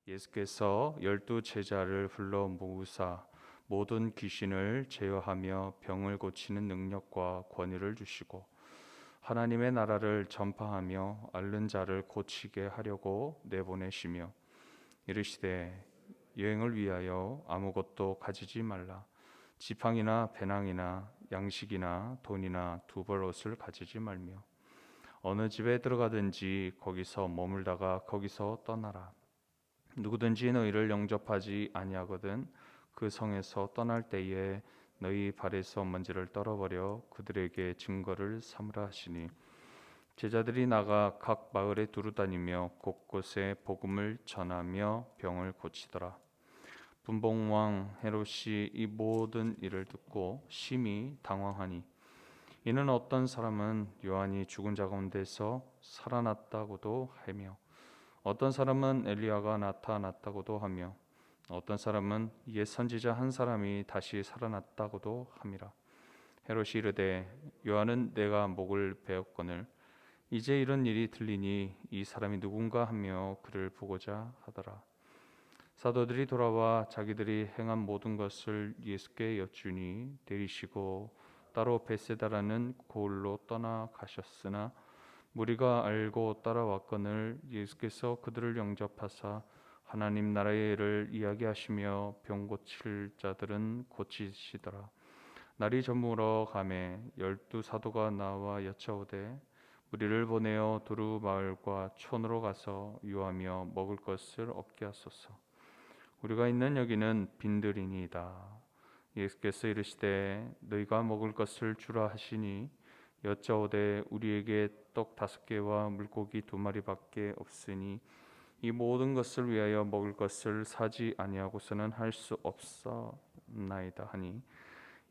예수께서 12 제자를 불러 모으사 모든 귀신을 제어하며 병을 고치는 능력과 권위를 주시고 하나님의 나라를 전파하며 앓는 자를 고치게 하려고 내보내시며 이르시되 여행을 위하여 아무것도 가지지 말라. 지팡이나 배낭이나 양식이나 돈이나 두벌 옷을 가지지 말며 어느 집에 들어가든지 거기서 머물다가 거기서 떠나라. 누구든지 너희를 영접하지 아니하거든 그 성에서 떠날 때에 너희 발에서 먼지를 떨어버려 그들에게 증거를 삼으라 하시니 제자들이 나가 각 마을에 두루다니며 곳곳에 복음을 전하며 병을 고치더라. 분봉왕 헤롯이 이 모든 일을 듣고 심히 당황하니 이는 어떤 사람은 요한이 죽은 자 가운데서 살아났다고도 하며 어떤 사람은 엘리야가 나타났다고도 하며 어떤 사람은 옛 선지자 한 사람이 다시 살아났다고도 함이라. 헤롯이 이르되 요한은 내가 목을 베었거늘 이제 이런 일이 들리니 이 사람이 누군가 하며 그를 보고자 하더라. 사도들이 돌아와 자기들이 행한 모든 것을 예수께 여쭈니 데리시고 따로 베세다라는 고을로 떠나가셨으나 무리가 알고 따라왔거늘 예수께서 그들을 영접하사 하나님 나라의 일을 이야기하시며 병 고칠 자들은 고치시더라. 날이 저물어 가매 12 사도가 나와 여짜오되 우리를 보내어 두루 마을과 촌으로 가서 유하며 먹을 것을 얻게 하소서. 우리가 있는 여기는 빈들이니이다. 예수께서 이르시되 너희가 먹을 것을 주라 하시니 여짜오되 우리에게 떡 5개와 물고기 2마리밖에 없으니 이 모든 것을 위하여 먹을 것을 사지 아니하고서는 할 수 없사옵나이다 하니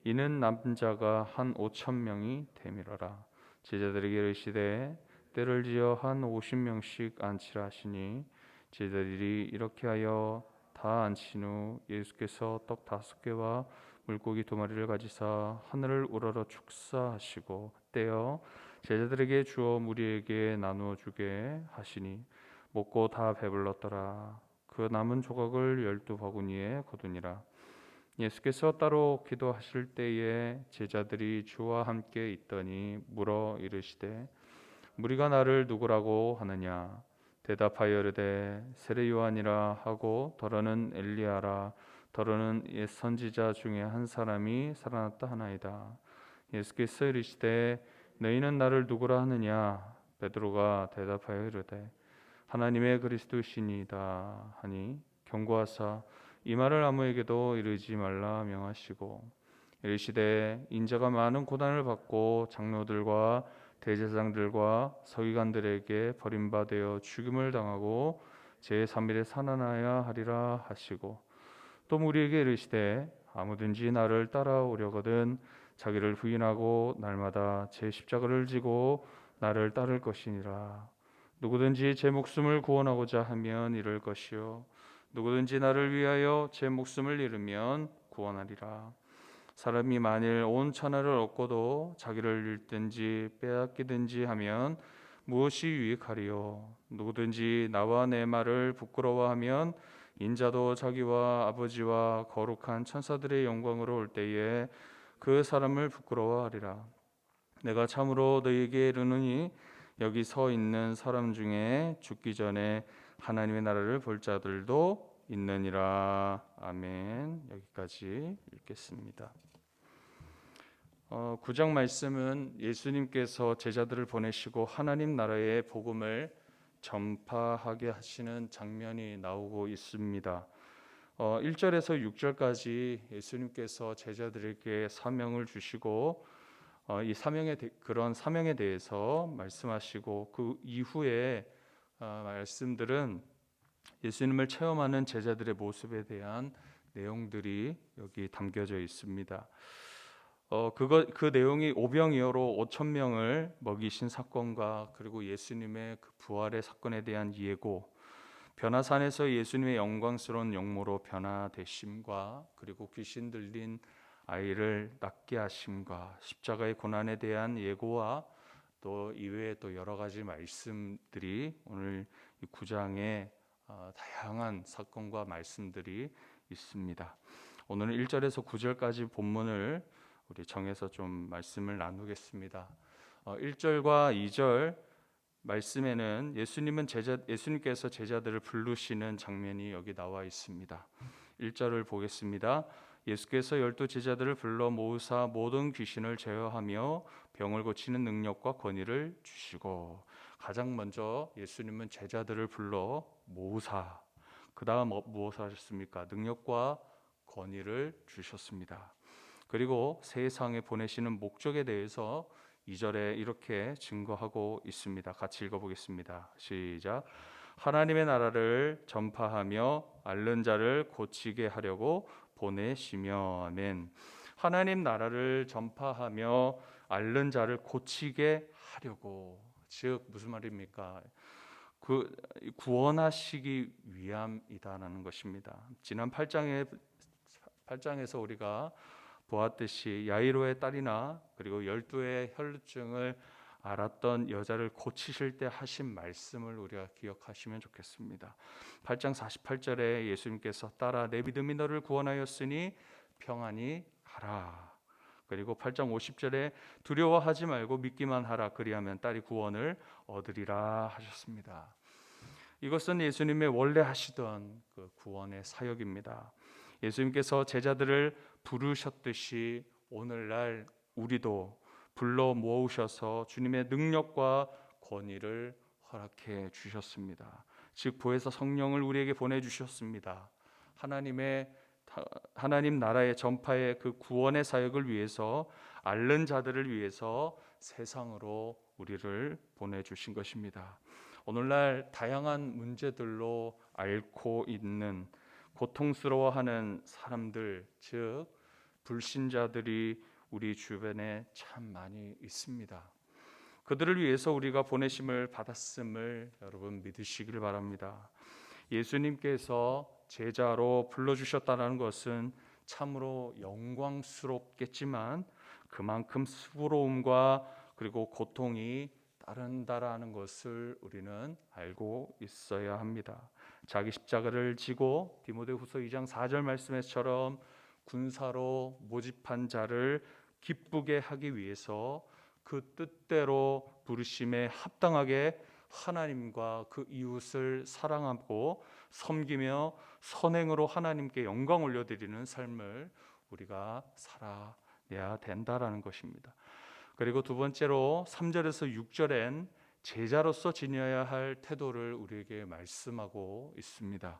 이는 남자가 한 5,000명이 되밀어라. 제자들에게 이르시되 때를 지어 한 50명씩 앉히라 하시니 제자들이 이렇게 하여 다 앉힌 후 예수께서 떡 5개와 물고기 2마리를 가지사 하늘을 우러러 축사하시고 떼어 제자들에게 주어 무리에게 나누어 주게 하시니 먹고 다 배불렀더라. 그 남은 조각을 12바구니에 거두니라. 예수께서 따로 기도하실 때에 제자들이 주와 함께 있더니 물어 이르시되 무리가 나를 누구라고 하느냐? 대답하여 이르되 세례 요한이라 하고 더러는 엘리야라 더러는 옛 선지자 중에 한 사람이 살아났다 하나이다. 예수께서 이르시되 너희는 나를 누구라 하느냐? 베드로가 대답하여 이르되 하나님의 그리스도시니이다 하니 경고하사 이 말을 아무에게도 이르지 말라 명하시고 이르시되 인자가 많은 고난을 받고 장로들과 대제사장들과 서기관들에게 버림받아 죽임을 당하고 제3일에 살아나야 하리라 하시고 또 우리에게 이르시되 아무든지 나를 따라오려거든 자기를 부인하고 날마다 제 십자가를 지고 나를 따를 것이니라. 누구든지 제 목숨을 구원하고자 하면 잃을 것이요 누구든지 나를 위하여 제 목숨을 잃으면 구원하리라. 사람이 만일 온 천하를 얻고도 자기를 잃든지 빼앗기든지 하면 무엇이 유익하리요? 누구든지 나와 내 말을 부끄러워하면 인자도 자기와 아버지와 거룩한 천사들의 영광으로 올 때에 그 사람을 부끄러워하리라. 내가 참으로 너희에게 이르노니 여기 서 있는 사람 중에 죽기 전에 하나님의 나라를 볼 자들도 있느니라. 아멘. 여기까지 읽겠습니다. 9장 말씀은 예수님께서 제자들을 보내시고 하나님 나라의 복음을 전파하게 하시는 장면이 나오고 있습니다. 1절에서 6절까지 예수님께서 제자들에게 사명을 주시고 이 그런 사명에 대해서 말씀하시고 그 이후에 말씀들은 예수님을 체험하는 제자들의 모습에 대한 내용들이 여기 담겨져 있습니다. 그 내용이 오병이어로 5,000명을 먹이신 사건과 그리고 예수님의 그 부활의 사건에 대한 예고, 변화산에서 예수님의 영광스러운 영모로 변화되심과 그리고 귀신 들린 아이를 낫게 하심과 십자가의 고난에 대한 예고와 또 이외에 또 여러 가지 말씀들이 오늘 이 9장에 다양한 사건과 말씀들이 있습니다. 오늘은 1절에서 9절까지 본문을 우리 정해서 좀 말씀을 나누겠습니다. 1절과 2절 말씀에는 예수님께서 제자들을 부르시는 장면이 여기 나와 있습니다. 1절을 보겠습니다. 예수께서 12 제자들을 불러 모으사 모든 귀신을 제어하며 병을 고치는 능력과 권위를 주시고, 가장 먼저 예수님은 제자들을 불러 모으사, 그 다음 무엇을 하셨습니까? 능력과 권위를 주셨습니다. 그리고 세상에 보내시는 목적에 대해서 2절에 이렇게 증거하고 있습니다. 같이 읽어보겠습니다. 시작. 하나님의 나라를 전파하며 앓는 자를 고치게 하려고 보내시며. 아멘. 하나님 나라를 전파하며 앓는 자를 고치게 하려고, 즉 무슨 말입니까? 그 구원하시기 위함이다라는 것입니다. 지난 8장에서 우리가 보았듯이 야이로의 딸이나 그리고 12의 혈루증을 앓았던 여자를 고치실 때 하신 말씀을 우리가 기억하시면 좋겠습니다. 8장 48절에 예수님께서 딸아 내 믿음이 너를 구원하였으니 평안히 가라. 그리고 8장 50절에 두려워하지 말고 믿기만 하라. 그리하면 딸이 구원을 얻으리라 하셨습니다. 이것은 예수님의 원래 하시던 그 구원의 사역입니다. 예수님께서 제자들을 부르셨듯이 오늘날 우리도 불러 모으셔서 주님의 능력과 권위를 허락해 주셨습니다. 즉 보혜사 성령을 우리에게 보내주셨습니다. 하나님 나라의 전파의 그 구원의 사역을 위해서, 앓는 자들을 위해서 세상으로 우리를 보내주신 것입니다. 오늘날 다양한 문제들로 앓고 있는, 고통스러워하는 사람들, 즉 불신자들이 우리 주변에 참 많이 있습니다. 그들을 위해서 우리가 보내심을 받았음을 여러분 믿으시길 바랍니다. 예수님께서 제자로 불러주셨다는 것은 참으로 영광스럽겠지만 그만큼 수고로움과 그리고 고통이 따른다라는 것을 우리는 알고 있어야 합니다. 자기 십자가를 지고 디모데후서 2장 4절 말씀에서처럼 군사로 모집한 자를 기쁘게 하기 위해서 그 뜻대로 부르심에 합당하게 하나님과 그 이웃을 사랑하고 섬기며 선행으로 하나님께 영광 올려드리는 삶을 우리가 살아내야 된다라는 것입니다. 그리고 두 번째로 3절에서 6절엔 제자로서 지녀야 할 태도를 우리에게 말씀하고 있습니다.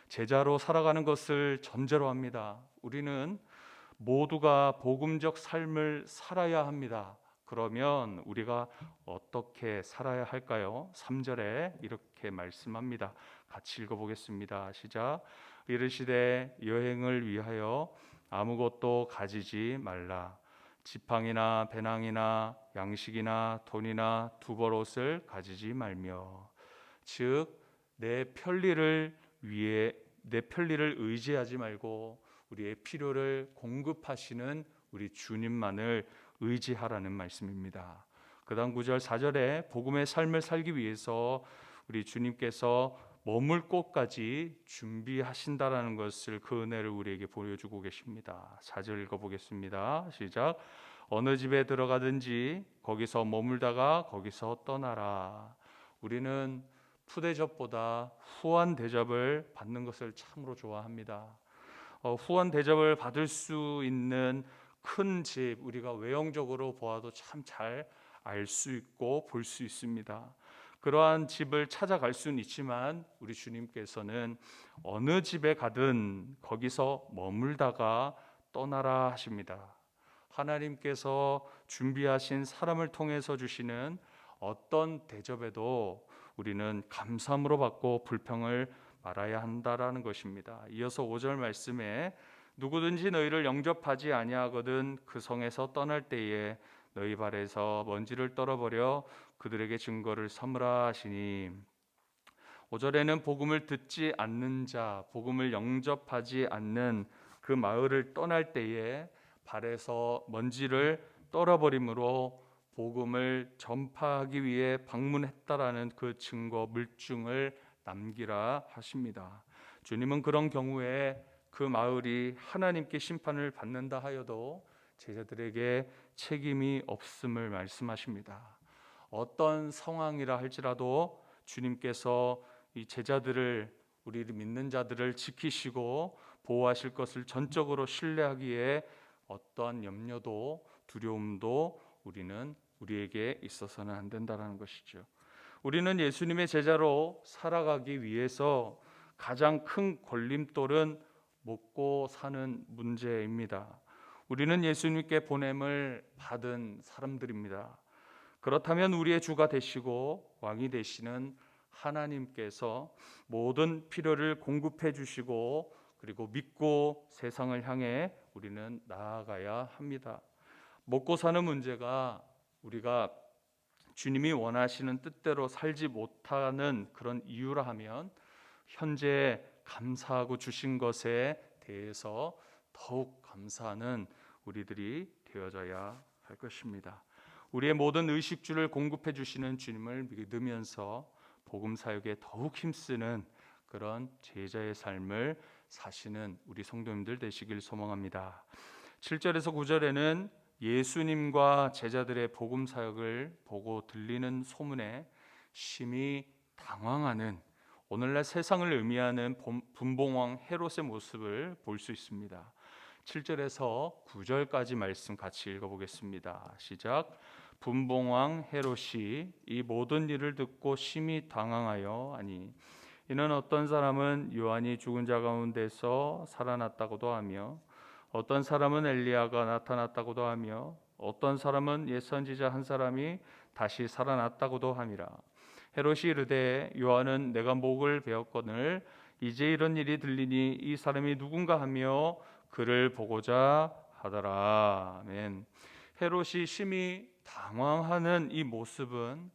제자로 살아가는 것을 전제로 합니다. 우리는 모두가 복음적 삶을 살아야 합니다. 그러면 우리가 어떻게 살아야 할까요? 3절에 이렇게 말씀합니다. 같이 읽어보겠습니다. 시작. 이르시되 여행을 위하여 아무것도 가지지 말라. 지팡이나 배낭이나 양식이나 돈이나 두벌옷을 가지지 말며, 즉 내 편리를 의지하지 말고 우리의 필요를 공급하시는 우리 주님만을 의지하라는 말씀입니다. 그 다음 9절 4절에 복음의 삶을 살기 위해서 우리 주님께서 머물 곳까지 준비하신다라는 것을, 그 은혜를 우리에게 보여주고 계십니다. 4절 읽어보겠습니다. 시작. 어느 집에 들어가든지 거기서 머물다가 거기서 떠나라. 우리는 푸대접보다 후한 대접을 받는 것을 참으로 좋아합니다. 후한 대접을 받을 수 있는 큰 집, 우리가 외형적으로 보아도 참 잘 알 수 있고 볼 수 있습니다. 그러한 집을 찾아갈 수는 있지만 우리 주님께서는 어느 집에 가든 거기서 머물다가 떠나라 하십니다. 하나님께서 준비하신 사람을 통해서 주시는 어떤 대접에도 우리는 감사함으로 받고 불평을 말아야 한다라는 것입니다. 이어서 5절 말씀에 누구든지 너희를 영접하지 아니하거든 그 성에서 떠날 때에 너희 발에서 먼지를 떨어버려 그들에게 증거를 삼으라 하시니, 5절에는 복음을 듣지 않는 자, 복음을 영접하지 않는 그 마을을 떠날 때에 발에서 먼지를 떨어버림으로 복음을 전파하기 위해 방문했다라는 그 증거, 물증을 남기라 하십니다. 주님은 그런 경우에 그 마을이 하나님께 심판을 받는다 하여도 제자들에게 책임이 없음을 말씀하십니다. 어떤 상황이라 할지라도 주님께서 이 제자들을, 우리를 믿는 자들을 지키시고 보호하실 것을 전적으로 신뢰하기에 어떠한 염려도 두려움도 우리에게 있어서는 안 된다는 것이죠. 우리는 예수님의 제자로 살아가기 위해서 가장 큰 걸림돌은 먹고 사는 문제입니다. 우리는 예수님께 보냄을 받은 사람들입니다. 그렇다면 우리의 주가 되시고 왕이 되시는 하나님께서 모든 필요를 공급해 주시고 그리고 믿고 세상을 향해 우리는 나아가야 합니다. 먹고 사는 문제가 우리가 주님이 원하시는 뜻대로 살지 못하는 그런 이유라 하면 현재 감사하고 주신 것에 대해서 더욱 감사하는 우리들이 되어져야 할 것입니다. 우리의 모든 의식주를 공급해 주시는 주님을 믿으면서 복음 사역에 더욱 힘쓰는 그런 제자의 삶을 사시는 우리 성도님들 되시길 소망합니다. 7절에서 9절에는 예수님과 제자들의 복음 사역을 보고 들리는 소문에 심히 당황하는, 오늘날 세상을 의미하는 분봉왕 헤롯의 모습을 볼 수 있습니다. 7절에서 9절까지 말씀 같이 읽어보겠습니다. 시작. 분봉왕 헤롯이 이 모든 일을 듣고 심히 당황하여 아니, 이는 어떤 사람은 요한이 죽은 자 가운데서 살아났다고도 하며 어떤 사람은 엘리야가 나타났다고도 하며 어떤 사람은 옛 선지자 한 사람이 다시 살아났다고도 함이라. 헤롯이 이르되 요한은 내가 목을 베었거늘 이제 이런 일이 들리니 이 사람이 누군가 하며 그를 보고자 하더라. 아멘. 헤롯이 심히 당황하는 이 모습은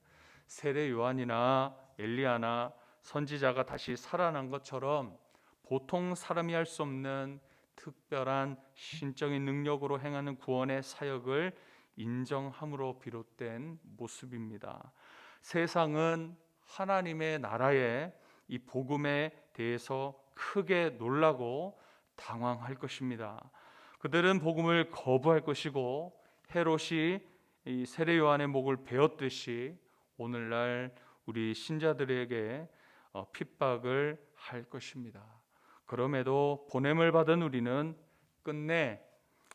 세례 요한이나 엘리야나 선지자가 다시 살아난 것처럼 보통 사람이 할 수 없는 특별한 신적인 능력으로 행하는 구원의 사역을 인정함으로 비롯된 모습입니다. 세상은 하나님의 나라의 이 복음에 대해서 크게 놀라고 당황할 것입니다. 그들은 복음을 거부할 것이고 헤롯이 이 세례 요한의 목을 베었듯이 오늘날 우리 신자들에게 핍박을 할 것입니다. 그럼에도 보냄을 받은 우리는 끝내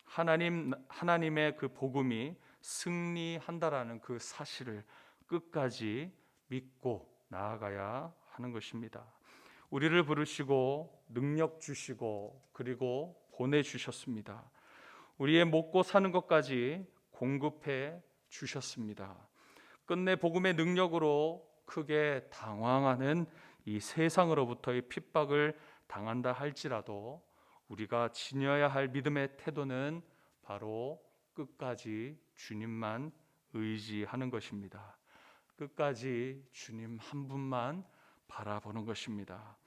하나님의 그 복음이 승리한다라는 그 사실을 끝까지 믿고 나아가야 하는 것입니다. 우리를 부르시고 능력 주시고 그리고 보내주셨습니다. 우리의 먹고 사는 것까지 공급해 주셨습니다. 끝내 복음의 능력으로 크게 당황하는 이 세상으로부터의 핍박을 당한다 할지라도 우리가 지녀야 할 믿음의 태도는 바로 끝까지 주님만 의지하는 것입니다. 끝까지 주님 한 분만 바라보는 것입니다.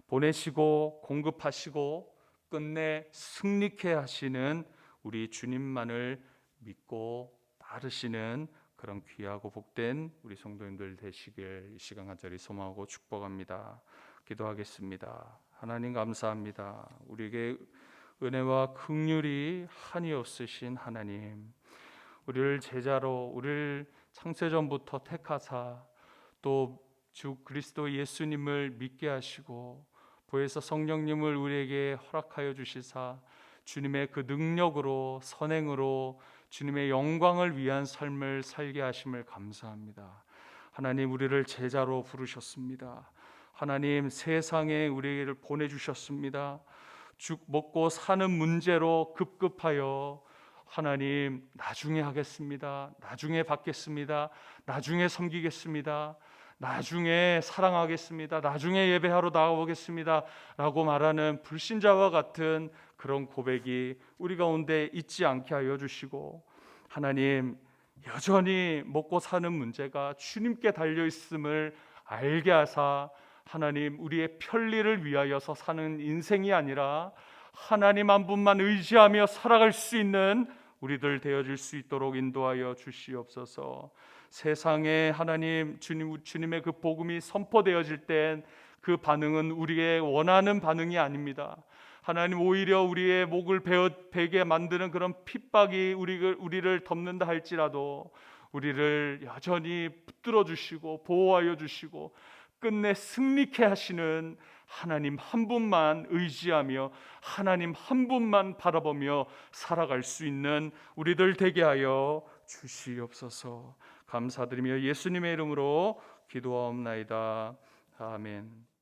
보내시고 공급하시고 끝내 승리케 하시는 우리 주님만을 믿고 따르시는 그런 귀하고 복된 우리 성도님들 되시길 이 시간 간절히 소망하고 축복합니다. 기도하겠습니다. 하나님 감사합니다. 우리에게 은혜와 긍휼이 한이 없으신 하나님, 우리를 제자로 우리를 창세전부터 택하사 또 주 그리스도 예수님을 믿게 하시고 보혜사 성령님을 우리에게 허락하여 주시사 주님의 그 능력으로 선행으로 주님의 영광을 위한 삶을 살게 하심을 감사합니다. 하나님, 우리를 제자로 부르셨습니다. 하나님, 세상에 우리를 보내주셨습니다. 죽 먹고 사는 문제로 급급하여 하나님 나중에 하겠습니다, 나중에 받겠습니다, 나중에 섬기겠습니다, 나중에 사랑하겠습니다, 나중에 예배하러 나가보겠습니다 라고 말하는 불신자와 같은 그런 고백이 우리 가운데 있지 않게 하여 주시고, 하나님 여전히 먹고 사는 문제가 주님께 달려있음을 알게 하사 하나님 우리의 편리를 위하여서 사는 인생이 아니라 하나님 한 분만 의지하며 살아갈 수 있는 우리들 되어질 수 있도록 인도하여 주시옵소서. 세상에 하나님 주님의 그 복음이 선포되어질 땐 그 반응은 우리의 원하는 반응이 아닙니다. 하나님, 오히려 우리의 목을 베게 만드는 그런 핍박이 우리를 덮는다 할지라도 우리를 여전히 붙들어 주시고 보호하여 주시고 끝내 승리케 하시는 하나님 한 분만 의지하며 하나님 한 분만 바라보며 살아갈 수 있는 우리들 되게 하여 주시옵소서. 감사드리며 예수님의 이름으로 기도하옵나이다. 아멘.